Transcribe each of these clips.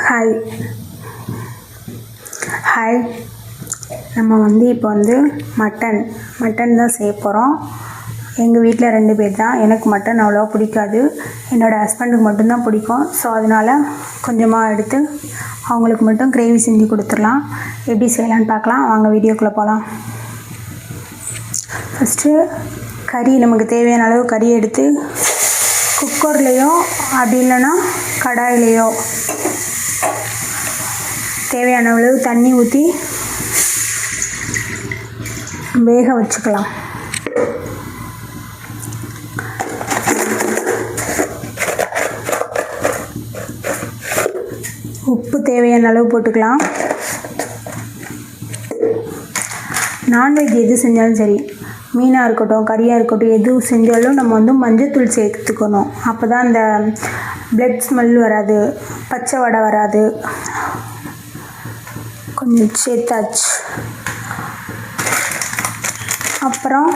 Hi hi நம்ம இப்போ mutton தான் செய்ய போகிறோம். எங்கள் வீட்டில் 2 பேர் தான். எனக்கு மட்டன் அவ்வளோவா பிடிக்காது, என்னோடய ஹஸ்பண்டுக்கு மட்டும்தான் பிடிக்கும். ஸோ அதனால் கொஞ்சமாக எடுத்து அவங்களுக்கு மட்டும் கிரேவி செஞ்சு கொடுத்துடலாம். எப்படி செய்யலான்னு பார்க்கலாம், வாங்க வீடியோக்குள்ளே போகலாம். ஃபஸ்ட்டு நமக்கு தேவையான அளவு கறி எடுத்து குக்கர்லேயோ அப்படி இல்லைன்னா கடாயிலையோ தேவையான அளவு தண்ணி ஊற்றி வேக வச்சுக்கலாம். உப்பு தேவையான அளவு போட்டுக்கலாம். நான்வெஜ் எது செஞ்சாலும் சரி, மீனாக இருக்கட்டும் கறியாக இருக்கட்டும், எது செஞ்சாலும் நம்ம மஞ்சத்தூள் சேர்த்துக்கணும். அப்போ தான் அந்த பிளட் ஸ்மெல் வராது, பச்சை வடை வராது. கொஞ்சம் சேர்த்தாச்சு. அப்புறம்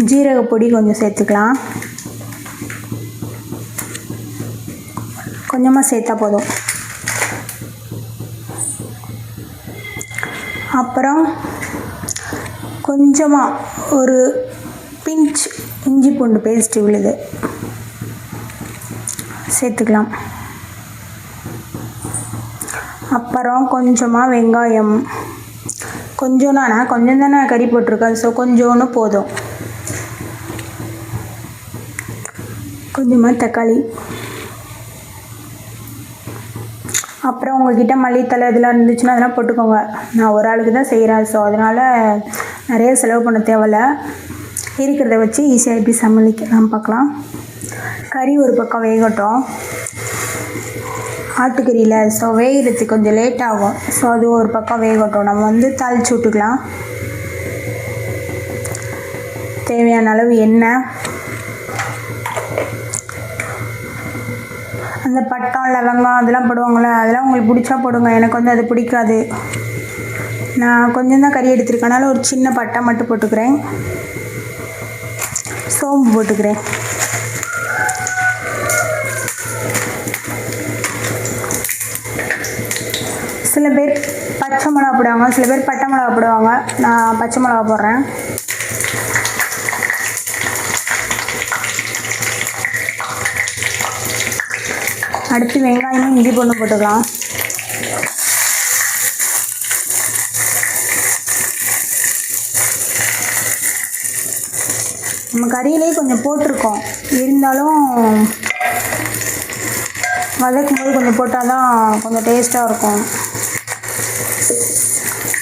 ஜீரகப்பொடி கொஞ்சம் சேர்த்துக்கலாம். கொஞ்சமாக சேர்த்தா போதும். அப்புறம் கொஞ்சமாக ஒரு பிஞ்ச் இஞ்சி பூண்டு பேஸ்ட் விழுது சேர்த்துக்கலாம். அப்புறம் கொஞ்சமாக வெங்காயம், கொஞ்சம் தானே கறி போட்டிருக்கேன், ஸோ கொஞ்சோன்னு போதும். கொஞ்சமாக தக்காளி. அப்புறம் உங்கள்கிட்ட மல்லித்தலை இதெல்லாம் இருந்துச்சுன்னா அதெல்லாம் போட்டுக்கோங்க. நான் ஒரு ஆளுக்கு தான் செய்கிறேன், ஸோ அதனால் நிறைய செலவு பண்ண தேவையில்ல. இருக்கிறத வச்சு ஈஸியாக எப்படி சமாளிக்கலாம் பார்க்கலாம். கறி ஒரு பக்கம் வேகட்டும். ஆட்டுக்கறியில் ஸோ வேகிறதுக்கு கொஞ்சம் லேட் ஆகும். ஸோ அது ஒரு பக்கம் வேகட்டும். நம்ம தாளித்து விட்டுக்கலாம். தேவையான அளவு எண்ணெய், அந்த பட்டம் லவங்கம் அதெல்லாம் போடுவாங்களே, அதெல்லாம் உங்களுக்கு பிடிச்சா போடுங்க. எனக்கு அது பிடிக்காது. நான் கொஞ்சம் தான் கறி எடுத்துருக்கனால ஒரு சின்ன பட்டை மட்டும் போட்டுக்கிறேன். சோம்பு போட்டுக்கிறேன். சில பேர் பச்சை மிளகா போடுவாங்க, சில பேர் பட்டை மிளகா போடுவாங்க. நான் பச்சை மிளகா போடுறேன். அடுத்து வெங்காயமும் இஞ்சி பூண்டு போட்டுக்கலாம். நம்ம கறியிலே கொஞ்சம் போட்டிருக்கோம், இருந்தாலும் வதக்கும் போது கொஞ்சம் போட்டால் தான் கொஞ்சம் டேஸ்ட்டாக இருக்கும்.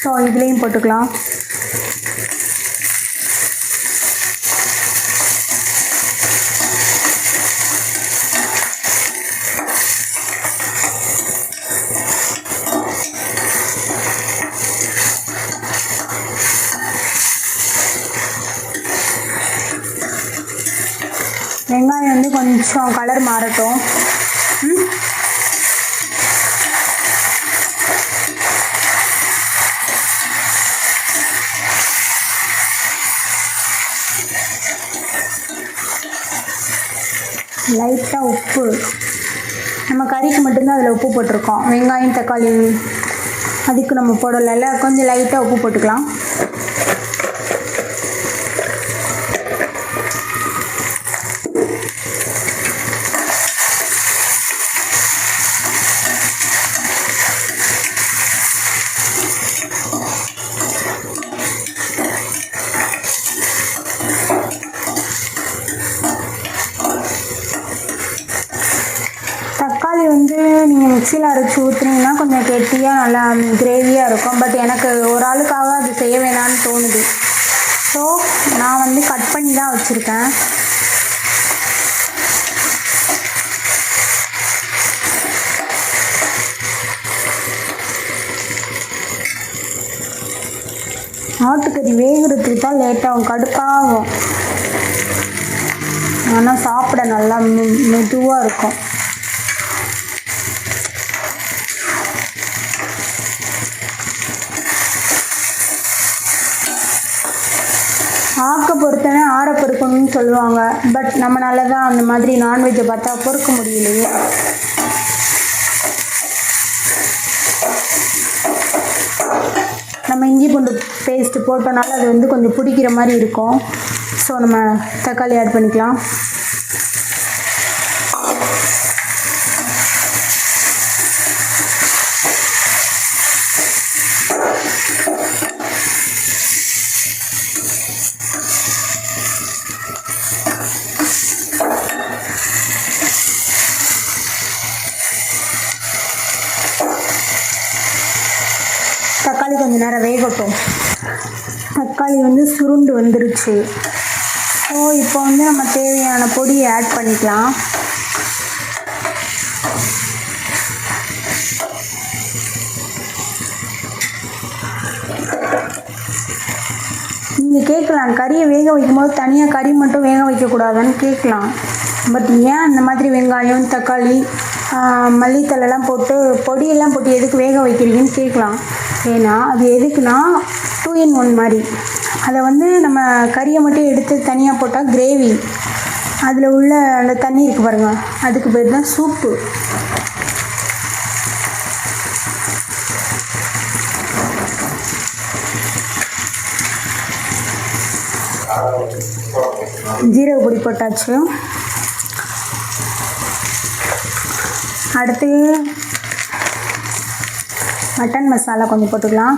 ஸோ இதுலேயும் போட்டுக்கலாம். வெங்காயம் கொஞ்சம் கலர் மாறட்டும். லைட்டாக உப்பு, நம்ம கறிக்கு மட்டும்தான் அதில் உப்பு போட்டிருக்கோம். வெங்காயம் தக்காளி அதுக்கு நம்ம போடலை, கொஞ்சம் லைட்டாக உப்பு போட்டுக்கலாம். நீங்கள் மிக்சியில் அரைச்சி ஊற்றுனீங்கன்னா கொஞ்சம் கெட்டியாக நல்லா கிரேவியாக இருக்கும். பட் எனக்கு ஒரு ஆளுக்காக அது செய்ய வேணான்னு தோணுது. ஸோ நான் கட் பண்ணி தான் வச்சுருக்கேன். ஆட்டுக்கறி வேகிறதுக்கு தான் லேட்டாகும், கடுப்பாகும். ஆனால் சாப்பிட நல்லா மெதுவாக இருக்கும். பொறுத்தவரை ஆற பொறுக்கணும்னு சொல்லுவாங்க. பட் நம்மளால தான் அந்த மாதிரி நான்வெஜ்ஜை பார்த்தா பொறுக்க முடியலையே. நம்ம இஞ்சி பூண்டு பேஸ்ட்டு போட்டோனால அது வந்து கொஞ்சம் பிடிக்கிற மாதிரி இருக்கும். ஸோ நம்ம தக்காளி ஆட் பண்ணிக்கலாம். தக்காளி கொஞ்சம் நேரம் வேகட்டும். தக்காளி வந்து சுருண்டு வந்துருச்சு. ஸோ இப்போ வந்து நம்ம தேவையான பொடியை ஆட் பண்ணிக்கலாம். நீங்கள் கேட்கலாம், கறியை வேக வைக்கும்போது தனியாக கறி மட்டும் வேக வைக்கக்கூடாதுன்னு கேட்கலாம். பட் ஏன் அந்த மாதிரி வெங்காயம், தக்காளி, மல்லித்தலைலாம் போட்டு பொடியெல்லாம் போட்டு எதுக்கு வேக வைக்கிறீங்கன்னு கேட்கலாம். ஏன்னா அது எதுக்குன்னா 2 in 1 மாதிரி. அதை வந்து நம்ம கறியை மட்டும் எடுத்து தனியாக போட்டால் கிரேவி, அதில் உள்ள அந்த தண்ணி இருக்குது பாருங்கள், அதுக்கு பேர் தான் சூப்பு. ஜீரக பொடி போட்டாச்சு. அடுத்து மட்டன் மசாலா கொஞ்சம் போட்டுக்கலாம்.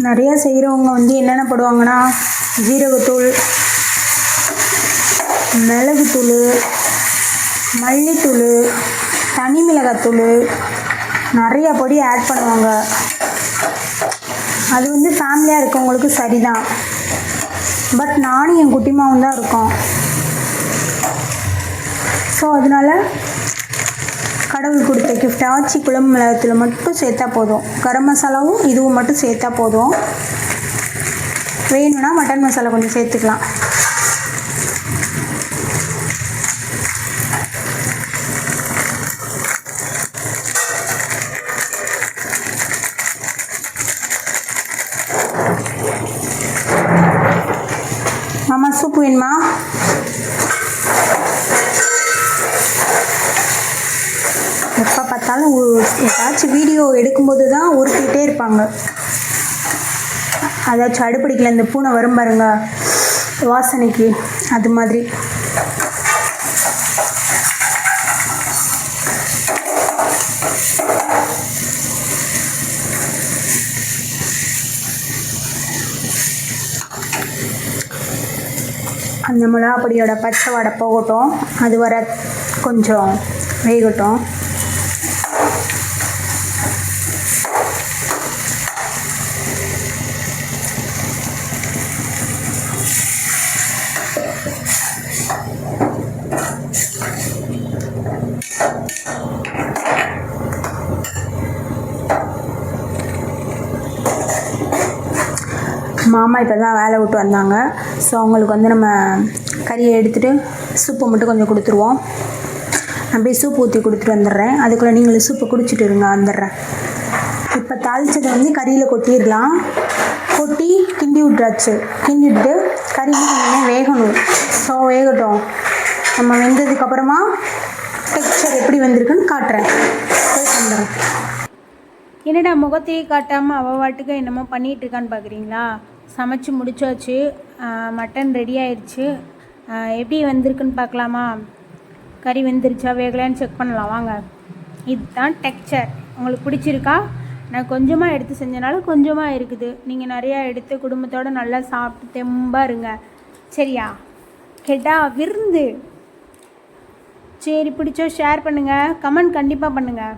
நிறையா செய்கிறவங்க வந்து என்னென்ன போடுவாங்கன்னா ஜீரகத்தூள், மிளகுத்தூள், மல்லித்தூள், தனி மிளகாத்தூள், நிறையா பொடி ஆட் பண்ணுவாங்க. அது வந்து ஃபேமிலியாக இருக்கவங்களுக்கு சரிதான். பட் நானும் என் குட்டிமாவும் தான் இருக்கோம். ஸோ அதனால் கடவுள் கொடுத்த கிஃப்ட் ஆச்சி குழம்பு மிளகாத்தூள் மட்டும் சேர்த்தா போதும். கரம் மசாலாவும் இதுவும் மட்டும் சேர்த்தா போதும். வேணும்னா மட்டன் மசாலா கொஞ்சம் சேர்த்துக்கலாம். மாமா சூப்பு வேணுமா? எப்போ பார்த்தாலும் ஏதாச்சும் வீடியோ எடுக்கும்போது தான் உருட்டிகிட்டே இருப்பாங்க. அதாச்சும் அடுப்படிக்கல இந்த பூனை வரும் பாருங்க வாசனைக்கு, அது மாதிரி. அந்த மிளகா பொடியோட பச்சை வடை போகட்டும், அது வர கொஞ்சம் வேகட்டும். மாமா இப்போ தான் வேலை விட்டு வந்தாங்க. ஸோ அவங்களுக்கு வந்து நம்ம கறியை எடுத்துகிட்டு சூப்பை மட்டும் கொஞ்சம் கொடுத்துருவோம். நான் போய் சூப்பு ஊற்றி கொடுத்துட்டு வந்துடுறேன். அதுக்குள்ளே நீங்களும் சூப்பை குடிச்சிட்டு இருங்க, வந்துடுறேன். இப்போ தாளிச்சதை வந்து கறியில் கொட்டிடலாம். கொட்டி கிண்டி விட்றாச்சு. கிண்டி விட்டு கறி கொஞ்சமே வேகணும். ஸோ வேகட்டும். நம்ம வெந்ததுக்கப்புறமா டெக்ஸ்சர் எப்படி வந்திருக்குன்னு காட்டுறேன். போய் வந்துடுறேன். என்னடா முகத்தையே காட்டாமல் அவள் வாட்டுக்கு என்னமோ பண்ணிகிட்ருக்கான்னு பார்க்குறீங்களா? சமைச்சு முடிச்சாச்சு. மட்டன் ரெடி ஆயிடுச்சு. எப்படி வந்திருக்குன்னு பார்க்கலாமா? கறி வெந்துருச்சா வேகலைன்னு செக் பண்ணலாம் வாங்க. இதுதான் டெக்ஸ்சர். உங்களுக்கு பிடிச்சிருக்கா? நான் கொஞ்சமாக எடுத்து செஞ்சனால கொஞ்சமாக இருக்குது. நீங்கள் நிறையா எடுத்து குடும்பத்தோடு நல்லா சாப்பிட்டு தெம்பாக இருங்க, சரியா? கெடா விருந்து. சரி, பிடிச்சோ ஷேர் பண்ணுங்கள், கமெண்ட் கண்டிப்பாக பண்ணுங்கள்.